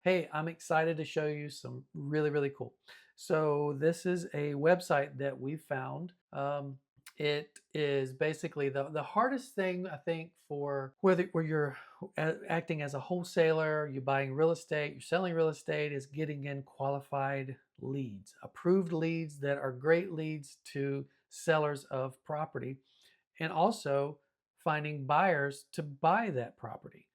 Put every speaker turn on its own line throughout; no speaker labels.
Hey, I'm excited to show you some really cool. So this is a website that we found. It is basically the hardest thing, I think, for where you're acting as a wholesaler, you're buying real estate, you're selling real estate, is getting in qualified leads, approved leads that are great leads to sellers of property, and also finding buyers to buy that property.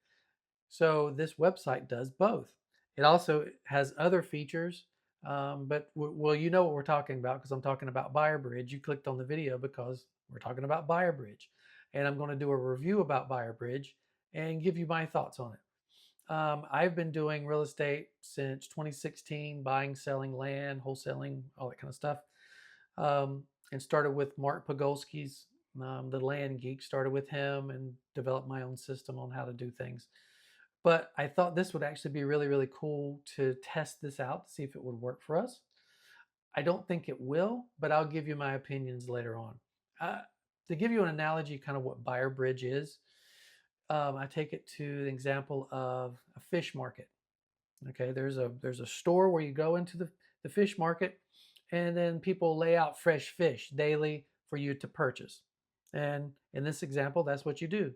So this website does both. It also has other features, but well, you know what we're talking about because I'm talking about BuyerBridge. You clicked on the video because we're talking about BuyerBridge, and I'm going to do a review about BuyerBridge and give you my thoughts on it. I've been doing real estate since 2016, buying, selling land, wholesaling, all that kind of stuff, and started with Mark Pogolski's The Land Geek. Started with him and developed my own system on how to do things. But I thought this would actually be really cool to test this out to see if it would work for us. I don't think it will, but I'll give you my opinions later on. Uh, to give you an analogy, kind of what buyer bridge is, I take it to the example of a fish market. Okay, there's a store where you go into the fish market, and then people lay out fresh fish daily for you to purchase. And in this example, that's what you do.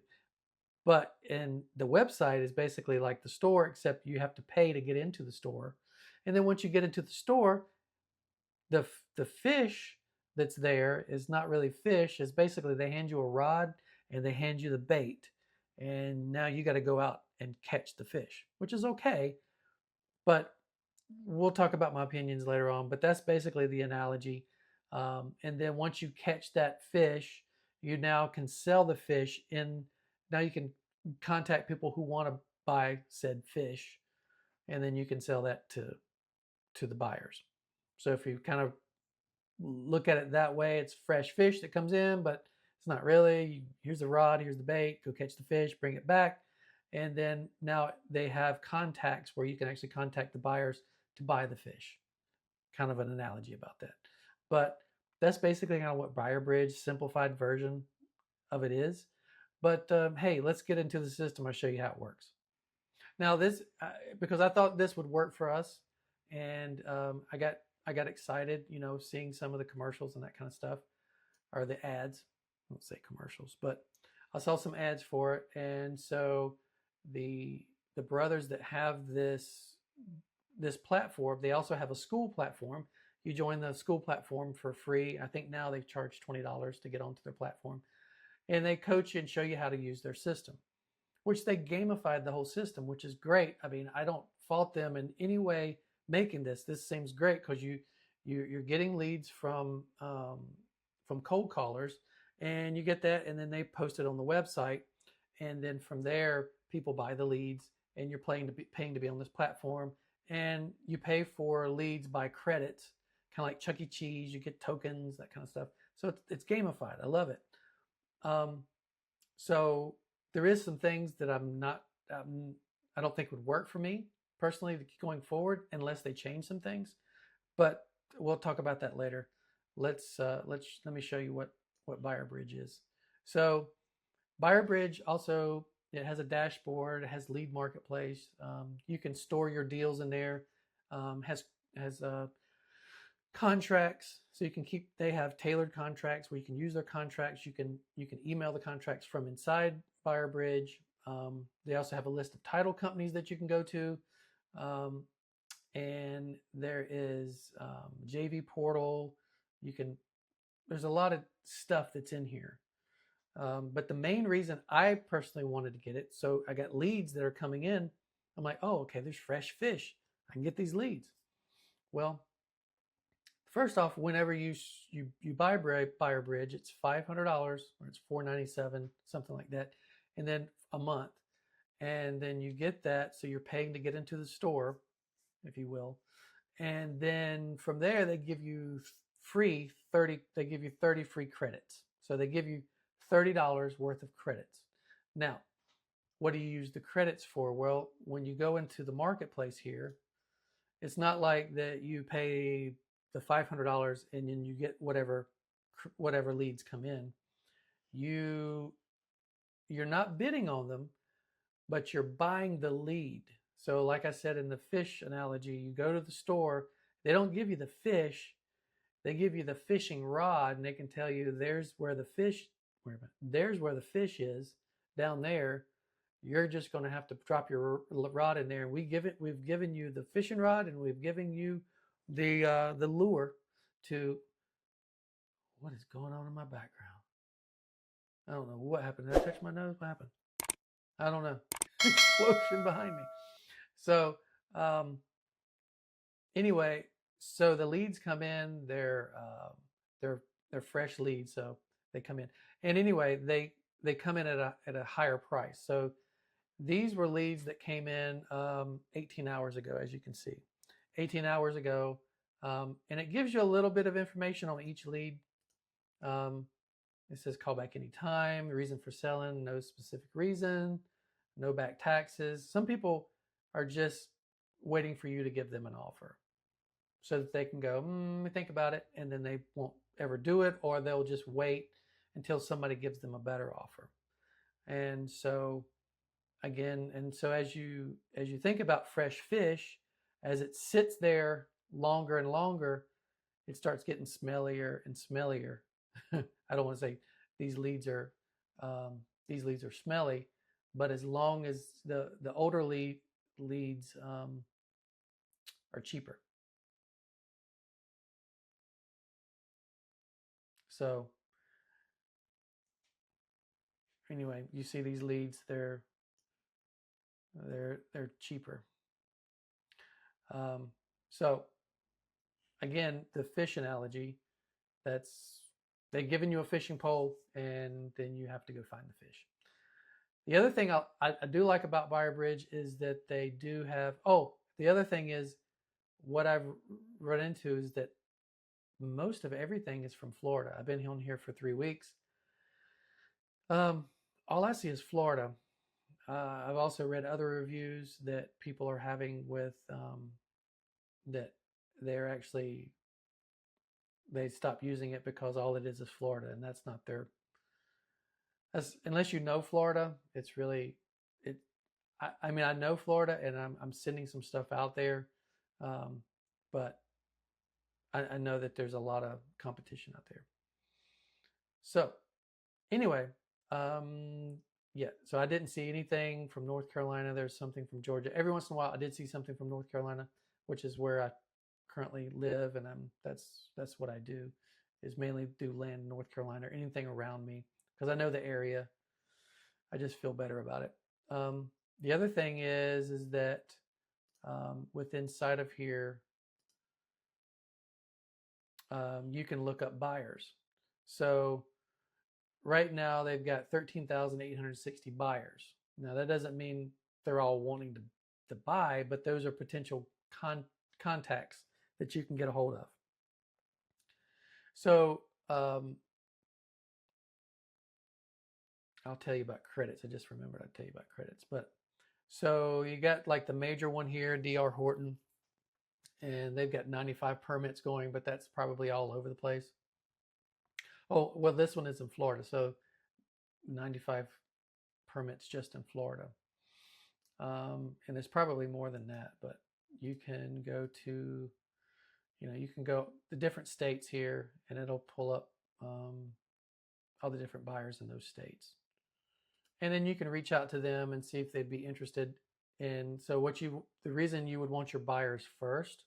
But in the website is basically like the store, except you have to pay to get into the store. And then once you get into the store, the fish that's there is not really fish. It's basically they hand you a rod and they hand you the bait, and now you got to go out and catch the fish, which is okay. But we'll talk about my opinions later on. But that's basically the analogy. And then once you catch that fish, you now can sell the fish in. Now you can contact people who want to buy said fish, and then you can sell that to the buyers. So if you kind of look at it that way, it's fresh fish that comes in, but it's not really. Here's the rod, here's the bait, go catch the fish, bring it back. And then now they have contacts where you can actually contact the buyers to buy the fish. Kind of an analogy about that. But that's basically kind of what BuyerBridge simplified version of it is. But hey, let's get into the system. I'll show you how it works. Now this, because I thought this would work for us, and I got excited, seeing some of the commercials and that kind of stuff, or the ads. I won't say commercials, but I saw some ads for it, and so the the brothers that have this platform, they also have a school platform. You join the school platform for free. I think now they charge $20 to get onto their platform, and they coach you and show you how to use their system, which they gamified the whole system, which is great. I mean, I don't fault them in any way making this. This seems great because you're getting leads from cold callers, and you get that, and then they post it on the website, and then from there people buy the leads, and you're paying to be on this platform, and you pay for leads by credits, kind of like Chuck E. Cheese. You get tokens, that kind of stuff. So it's gamified. I love it. Um, so there is some things that I don't think would work for me personally going forward unless they change some things. But we'll talk about that later. Let me show you what BuyerBridge is. So BuyerBridge also, it has a dashboard, it has lead marketplace. You can store your deals in there. Has contracts, so you can keep. They have tailored contracts where you can use their contracts. You can email the contracts from inside BuyerBridge. They also have a list of title companies that you can go to, and there is JV portal. You can. There's a lot of stuff that's in here. But the main reason I personally wanted to get it, so I got leads that are coming in. I'm like, oh, okay, there's fresh fish. I can get these leads. Well, first off, whenever you buy BuyerBridge, it's $500 or it's $497, something like that, and then a month, and then you get that, so you're paying to get into the store, if you will, and then from there they give you free 30. They give you 30 free credits, so they give you $30 worth of credits. Now, what do you use the credits for? Well, when you go into the marketplace here, it's not like that you pay the $500 and then you get whatever leads come in. You you're not bidding on them, but you're buying the lead. So, like I said in the fish analogy, you go to the store, they don't give you the fish, they give you the fishing rod, and they can tell you there's where the fish, wait a minute, there's where the fish is down there. You're just going to have to drop your rod in there. We've given you the fishing rod, and we've given you the lure to. What is going on in my background? I don't know what happened. Did I touch my nose? What happened? I don't know. Explosion behind me. So um, anyway, so the leads come in. They're they're fresh leads, so they come in. And anyway, they come in at a higher price. So these were leads that came in 18 hours ago, as you can see, 18 hours ago, and it gives you a little bit of information on each lead. Um, it says call back anytime, reason for selling, no specific reason, no back taxes. Some people are just waiting for you to give them an offer so that they can go, think about it, and then they won't ever do it, or they'll just wait until somebody gives them a better offer. And so again, and so as you think about fresh fish, as it sits there longer and longer, it starts getting smellier and smellier. I don't want to say these leads are smelly, but as long as the older leads are cheaper. So anyway, you see these leads, they're cheaper. So again, the fish analogy, that's they've given you a fishing pole, and then you have to go find the fish. The other thing I do like about BuyerBridge is that they do have. Oh, the other thing is what I've run into is that most of everything is from Florida. I've been on here for 3 weeks. All I see is Florida. I've also read other reviews that people are having with that they're actually they stopped using it because all it is Florida, and that's not their. Unless you know Florida, it's really it. I mean, I know Florida, and I'm sending some stuff out there, but I know that there's a lot of competition out there. So anyway, yeah. So I didn't see anything from North Carolina. There's something from Georgia. Every once in a while, I did see something from North Carolina, which is where I currently live, and that's what I do, is mainly do land in North Carolina or anything around me because I know the area. I just feel better about it. The other thing is that with inside of here, you can look up buyers. So right now they've got 13,860 buyers. Now that doesn't mean they're all wanting to buy, but those are potential contacts that you can get a hold of. So I'll tell you about credits. I just remembered I'd tell you about credits. But so you got like the major one here, DR Horton, and they've got 95 permits going, but that's probably all over the place. Oh, well, this one is in Florida, so 95 permits just in Florida. And there's probably more than that, but you can go to, you can go the different states here, and it'll pull up all the different buyers in those states. And then you can reach out to them and see if they'd be interested in. So the reason you would want your buyers first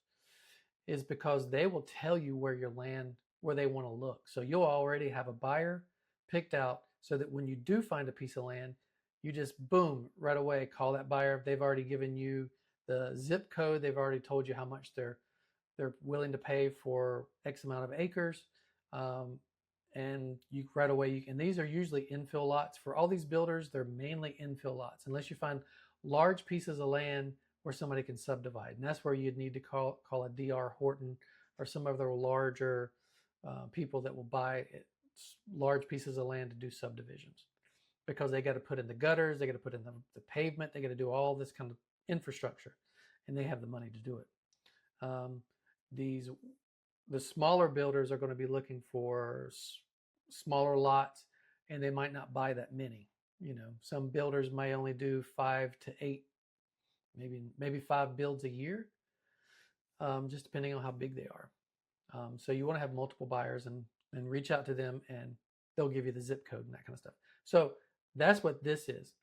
is because they will tell you where they want to look. So you'll already have a buyer picked out so that when you do find a piece of land, you just boom, right away, call that buyer. They've already given you the zip code. They've already told you how much they're willing to pay for X amount of acres. And you right away, and these are usually infill lots. For all these builders, they're mainly infill lots, unless you find large pieces of land where somebody can subdivide. And that's where you'd need to call a DR Horton or some other larger people that will buy large pieces of land to do subdivisions, because they got to put in the gutters, they got to put in the pavement, they got to do all this kind of infrastructure, and they have the money to do it. The smaller builders are going to be looking for smaller lots, and they might not buy that many. Some builders may only do 5 to 8 maybe 5 builds a year, just depending on how big they are. So you want to have multiple buyers and reach out to them, and they'll give you the zip code and that kind of stuff. So that's what this is.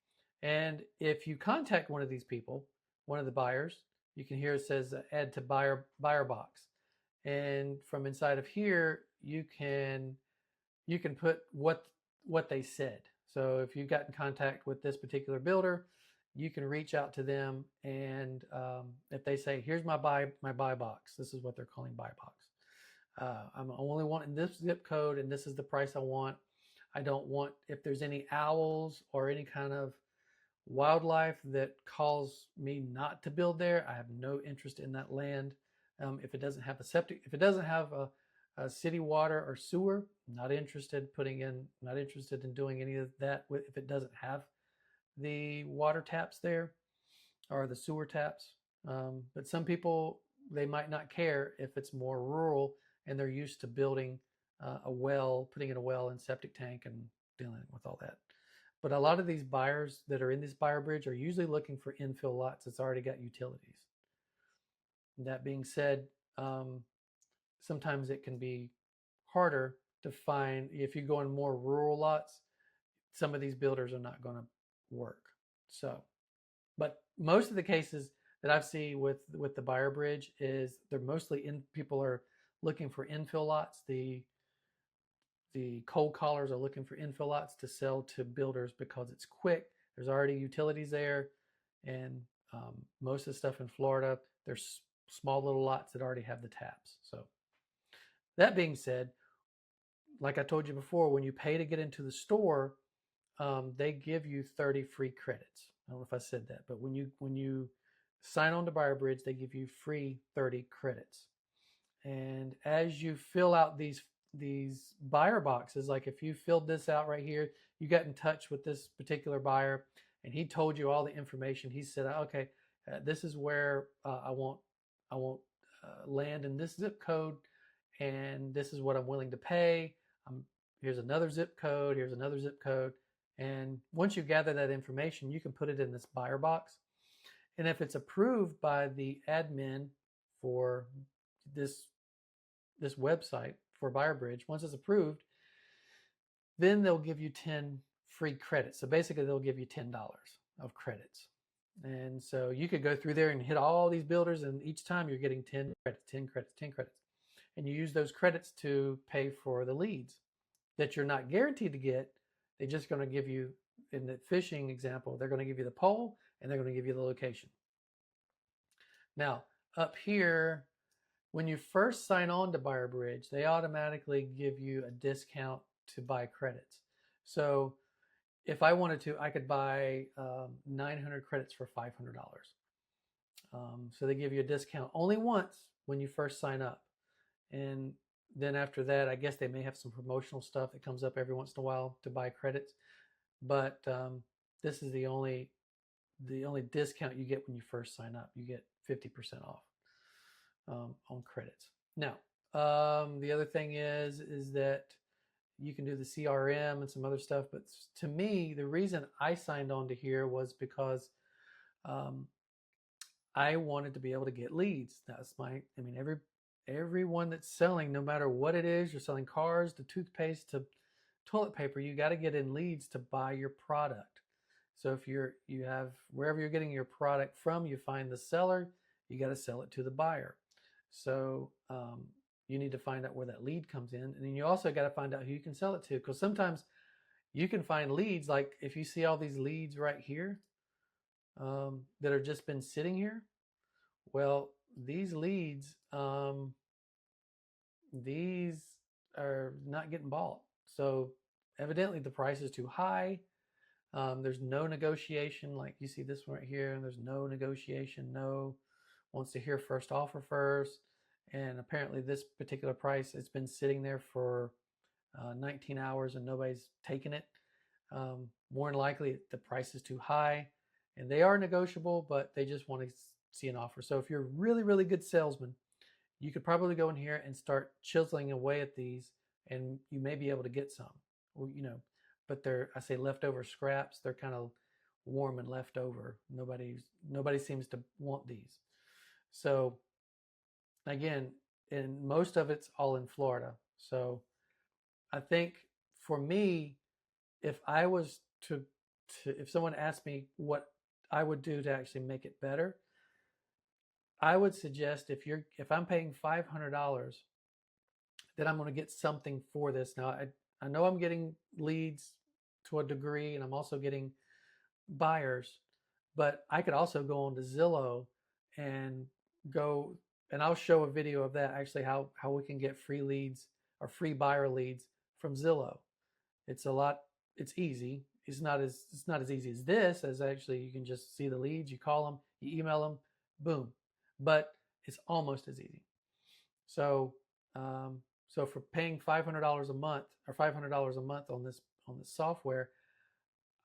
And if you contact one of these people, one of the buyers, you can hear it says add to buyer box. And from inside of here, you can put what they said. So if you got in contact with this particular builder, you can reach out to them, and if they say, "Here's my buy box," this is what they're calling buy box. I'm only wanting this zip code, and this is the price I want. I don't want if there's any owls or any kind of wildlife that calls me not to build there. I have no interest in that land. If it doesn't have a septic, if it doesn't have a city water or sewer, not interested not interested in doing any of that. If it doesn't have the water taps there or the sewer taps, but some people, they might not care if it's more rural and they're used to building a well, putting in a well and septic tank and dealing with all that. But a lot of these buyers that are in this buyer bridge are usually looking for infill lots that's already got utilities. That being said, sometimes it can be harder to find if you go in more rural lots. Some of these builders are not going to work. So, but most of the cases that I've seen with the buyer bridge is they're mostly people are looking for infill lots. The cold callers are looking for infill lots to sell to builders because it's quick. There's already utilities there, and most of the stuff in Florida, there's small little lots that already have the taps. So that being said, like I told you before, when you pay to get into the store, they give you 30 free credits. I don't know if I said that, but when you sign on to BuyerBridge, they give you free 30 credits. And as you fill out these buyer boxes, like if you filled this out right here, you got in touch with this particular buyer, and he told you all the information. He said, "Okay, this is where I want land in this zip code, and this is what I'm willing to pay. Here's another zip code. Here's another zip code." And once you gather that information, you can put it in this buyer box. And if it's approved by the admin for this website for BuyerBridge, once it's approved, then they'll give you 10 free credits. So basically, they'll give you $10 of credits. And so you could go through there and hit all these builders, and each time you're getting 10 credits, 10 credits, 10 credits. And you use those credits to pay for the leads that you're not guaranteed to get. They're just going to give you, in the fishing example, they're going to give you the pole and they're going to give you the location. Now, up here, when you first sign on to BuyerBridge, they automatically give you a discount to buy credits. So if I wanted to, I could buy 900 credits for $500. So they give you a discount only once when you first sign up. And then after that, I guess they may have some promotional stuff that comes up every once in a while to buy credits. But this is the only discount you get when you first sign up. You get 50% off on credits. Now, the other thing is that you can do the CRM and some other stuff. But to me, the reason I signed on to here was because I wanted to be able to get leads. That's everyone that's selling, no matter what it is, you're selling cars to toothpaste to toilet paper, you got to get in leads to buy your product. So if you have wherever you're getting your product from, you find the seller, you got to sell it to the buyer. So you need to find out where that lead comes in, and then you also got to find out who you can sell it to, because sometimes you can find leads, like if you see all these leads right here that have just been sitting here. Well, these leads, these are not getting bought. So evidently the price is too high. There's no negotiation. Like you see this one right here, and there's no negotiation. No, wants to hear first offer first. And apparently this particular price, it's been sitting there for 19 hours and nobody's taken it. More than likely the price is too high, and they are negotiable, but they just want to see an offer. So if you're a really, really good salesman, you could probably go in here and start chiseling away at these, and you may be able to get some. But they're, I say, leftover scraps. They're kind of warm and left over. Nobody seems to want these. So again, and most of it's all in Florida. So I think for me, if I was to if someone asked me what I would do to actually make it better, I would suggest if I'm paying $500, then I'm going to get something for this. Now I know I'm getting leads to a degree, and I'm also getting buyers, but I could also go on to Zillow and go, and I'll show a video of that actually, how we can get free leads or free buyer leads from Zillow. It's a lot, it's easy. It's not as easy as this, as actually you can just see the leads, you call them, you email them, boom. But it's almost as easy. So so for paying $500 a month or $500 a month on this software,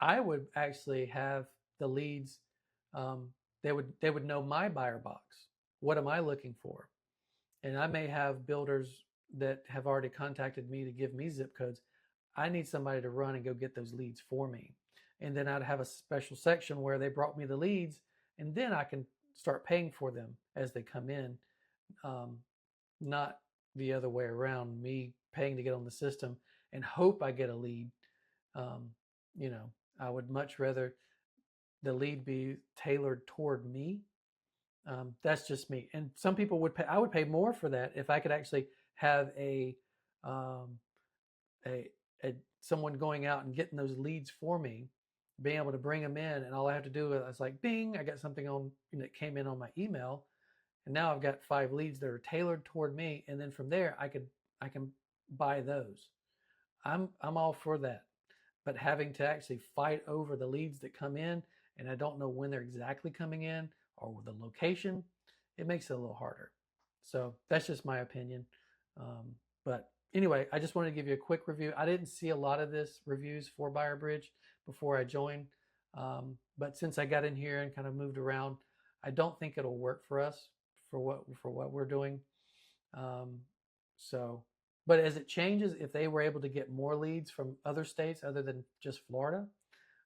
I would actually have the leads. They would know my buyer box. What am I looking for? And I may have builders that have already contacted me to give me zip codes. I need somebody to run and go get those leads for me. And then I'd have a special section where they brought me the leads, and then I can start paying for them as they come in. Not the other way around, me paying to get on the system and hope I get a lead. Um, I would much rather the lead be tailored toward me. That's just me. And some people would pay. I would pay more for that if I could actually have um, a someone going out and getting those leads for me, being able to bring them in, and all I have to do is like, bing, I got something on that came in on my email, and now I've got 5 leads that are tailored toward me, and then from there I can buy those. I'm all for that. But having to actually fight over the leads that come in, and I don't know when they're exactly coming in or the location, it makes it a little harder. So that's just my opinion. But anyway, I just wanted to give you a quick review. I didn't see a lot of this reviews for BuyerBridge before I joined, but since I got in here and kind of moved around, I don't think it'll work for us for what we're doing. Um, so, but as it changes, if they were able to get more leads from other states other than just Florida,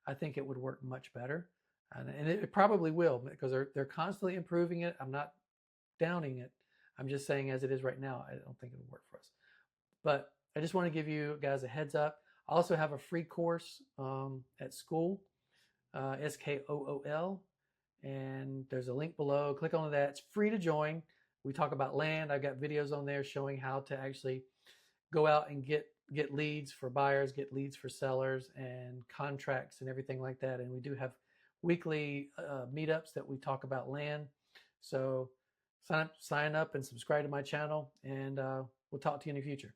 I think it would work much better. And it probably will, because they're constantly improving it. I'm not downing it. I'm just saying, as it is right now, I don't think it would work for us. But I just want to give you guys a heads up. I also have a free course at school, SKOOL, and there's a link below. Click on that. It's free to join. We talk about land. I've got videos on there showing how to actually go out and get leads for buyers, get leads for sellers, and contracts and everything like that. And we do have weekly meetups that we talk about land. So sign up and subscribe to my channel, and we'll talk to you in the future.